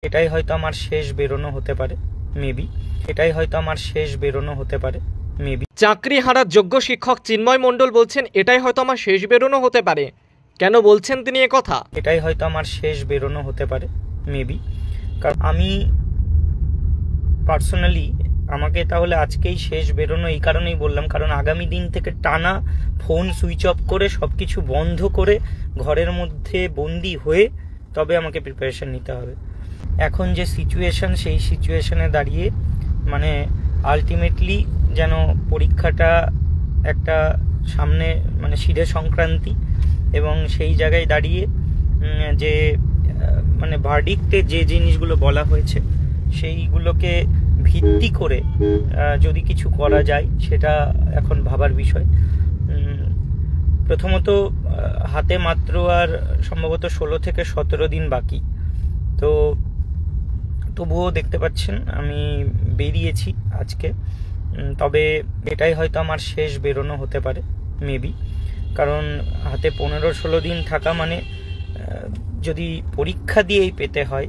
এটাই হয়তো আমার শেষ বেরোনো হতে পারে মেবি। চাকরি হারার যোগ্য শিক্ষক চিন্ময় মণ্ডল বলছেন এটাই হয়তো আমার শেষ বেরোনো হতে পারে। কেন বলছেন তিনি একথা? এটাই হয়তো আমার শেষ বেরোনো হতে পারে মেবি, কারণ আমি পার্সোনালি আমাকে তাহলে আজকেই শেষ বেরোনো এই কারণেই বললাম, কারণ আগামী দিন থেকে টানা ফোন সুইচ অফ করে সব কিছু বন্ধ করে ঘরের মধ্যে বন্দি হয়ে তবে আমাকে প্রিপারেশন নিতে হবে। এখন যে সিচুয়েশন, সেই সিচুয়েশনে দাঁড়িয়ে মানে আলটিমেটলি যেন পরীক্ষাটা একটা সামনে মানে শিরে সংক্রান্তি, এবং সেই জায়গায় দাঁড়িয়ে যে মানে ভার্ডিক্টে যে জিনিসগুলো বলা হয়েছে সেইগুলোকে ভিত্তি করে যদি কিছু করা যায় সেটা এখন ভাবার বিষয়। প্রথমত হাতে মাত্র আর সম্ভবত 16 থেকে 17 দিন বাকি, তো তবুও দেখতে পাচ্ছেন আমি বেরিয়েছি আজকে। তবে এটাই হয়তো আমার শেষ বেরোনো হতে পারে মেবি, কারণ হাতে 15-16 দিন থাকা মানে যদি পরীক্ষা দিয়েই পেতে হয়,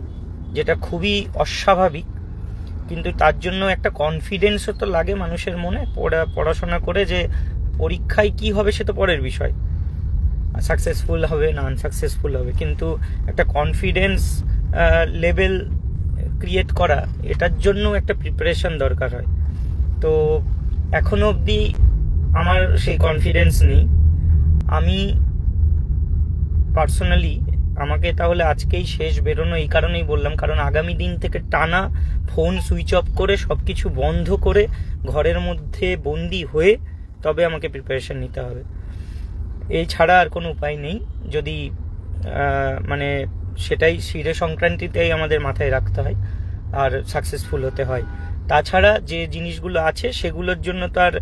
যেটা খুবই অস্বাভাবিক, কিন্তু তার জন্য একটা কনফিডেন্সও তো লাগে মানুষের মনে। পড়াশোনা করে যে পরীক্ষায় কি হবে সে তো পরের বিষয়, সাকসেসফুল হবে না আনসাকসেসফুল হবে, কিন্তু একটা কনফিডেন্স লেভেল ক্রিয়েট করা, এটার জন্য একটা প্রিপারেশন দরকার হয়। তো এখনো অবধি আমার সেই কনফিডেন্স নেই। আমি পার্সোনালি আমাকে তাহলে আজকেই শেষ বেরোনো এই কারণেই বললাম, কারণ আগামী দিন থেকে টানা ফোন সুইচ অফ করে সব কিছু বন্ধ করে ঘরের মধ্যে বন্দি হয়ে তবে আমাকে প্রিপারেশন নিতে হবে। এই ছাড়া আর কোনো উপায় নেই, যদি মানে সেটাই শিরে সংক্রান্তিতেই আমাদের মাথায় রাখতে হয় আর সাকসেসফুল হতে হয়। তাছাড়া যে জিনিসগুলো আছে সেগুলোর জন্য তো আর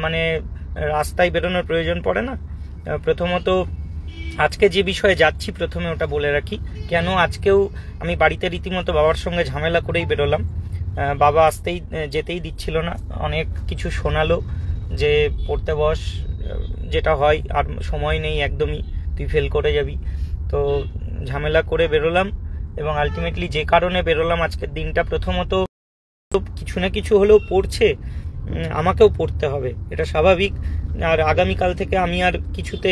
মানে রাস্তায় বেরোনোর প্রয়োজন পড়ে না। প্রথমত আজকে যে বিষয়ে যাচ্ছি প্রথমে ওটা বলে রাখি, কেন আজকেও আমি বাড়িতে রীতিমতো বাবার সঙ্গে ঝামেলা করেই বেরোলাম। বাবা যেতেই দিচ্ছিল না, অনেক কিছু শোনালো যে পড়তে বস, যেটা হয় আর সময় নেই একদমই, তুই ফেল করে যাবি। তো ঝামেলা করে বেরোলাম, এবং আলটিমেটলি যে কারণে বেরোলাম আজকের দিনটা, প্রথমত কিছু না কিছু হলেও পড়ছে, আমাকেও পড়তে হবে, এটা স্বাভাবিক। আর আগামীকাল থেকে আমি আর কিছুতে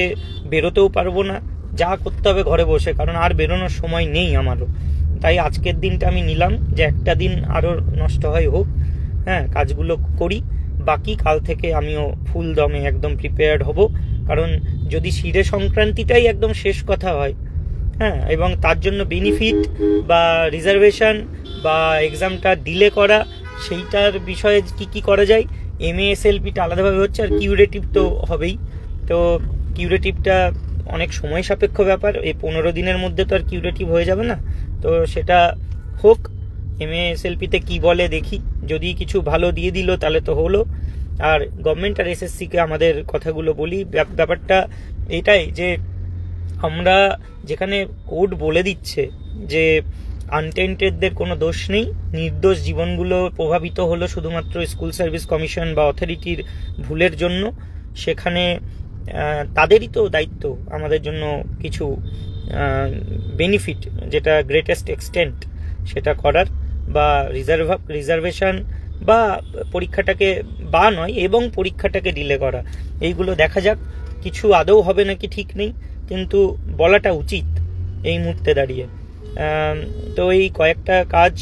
বেরোতেও পারবো না, যা করতে হবে ঘরে বসে, কারণ আর বেরোনোর সময় নেই আমারও। তাই আজকের দিনটা আমি নিলাম যে একটা দিন আরও নষ্ট হয় হোক, হ্যাঁ কাজগুলো করি, বাকি কাল থেকে আমিও ফুল দমে একদম প্রিপেয়ার্ড হব। কারণ যদি শিরে সংক্রান্তিটাই একদম শেষ কথা হয়, হ্যাঁ, এবং তার জন্য বেনিফিট বা রিজার্ভেশন বা এক্সামটা ডিলে করা, সেইটার বিষয়ে কি করা যায়, MASLPটা আলাদাভাবে হচ্ছে, আর কিউরেটিভ তো হবেই। তো কিউরেটিভটা অনেক সময় সাপেক্ষ ব্যাপার, এই 15 দিনের মধ্যে তো আর কিউরেটিভ হয়ে যাবে না। তো সেটা হোক, MASLPতে কি বলে দেখি, যদি কিছু ভালো দিয়ে দিল তাহলে তো হলো। আর গভর্নমেন্ট আর SSCকে আমাদের কথাগুলো বলি, ব্যাপারটা এটাই যে আমরা যেখানে কোর্ট বলে দিচ্ছে যে আনটেন্টেডদের কোনো দোষ নেই, নির্দোষ জীবনগুলো প্রভাবিত হলো শুধুমাত্র স্কুল সার্ভিস কমিশন বা অথরিটির ভুলের জন্য, সেখানে তাদেরই তো দায়িত্ব আমাদের জন্য কিছু বেনিফিট, যেটা গ্রেটেস্ট এক্সটেন্ট সেটা করার, বা রিজার্ভেশন বা পরীক্ষাটাকে বা নয় এবং পরীক্ষাটাকে ডিলে করা, এইগুলো দেখা যাক। কিছু আদৌ হবে নাকি ঠিক নেই, কিন্তু বলাটা উচিত এই মুহূর্তে দাঁড়িয়ে। তো এই কয়েকটা কাজ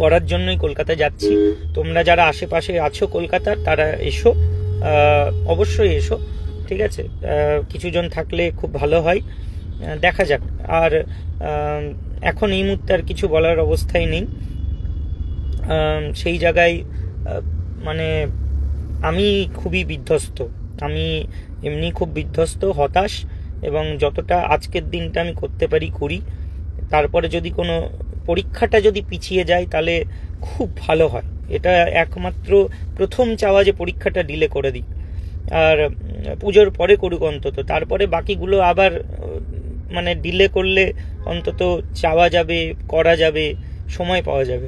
করার জন্যই কলকাতা যাচ্ছি। তোমরা যারা আশেপাশে আছো কলকাতার, তারা এসো, অবশ্যই এসো, ঠিক আছে? কিছুজন থাকলে খুব ভালো হয়, দেখা যাক। আর এখন এই মুহূর্তে আর কিছু বলার অবস্থায় নেই। সেই জায়গায় মানে আমি খুবই বিধ্বস্ত, আমি এমনি খুব বিধ্বস্ত, হতাশ, এবং যতটা আজকের দিনটা আমি করতে পারি করি। তারপরে যদি কোনো পরীক্ষাটা যদি পিছিয়ে যায় তাহলে খুব ভালো হয়, এটা একমাত্র প্রথম চাওয়া যে পরীক্ষাটা ডিলে করে দিই, আর পুজোর পরে করুক অন্তত, তারপরে বাকিগুলো আবার মানে ডিলে করলে অন্তত চাওয়া যাবে, করা যাবে, সময় পাওয়া যাবে।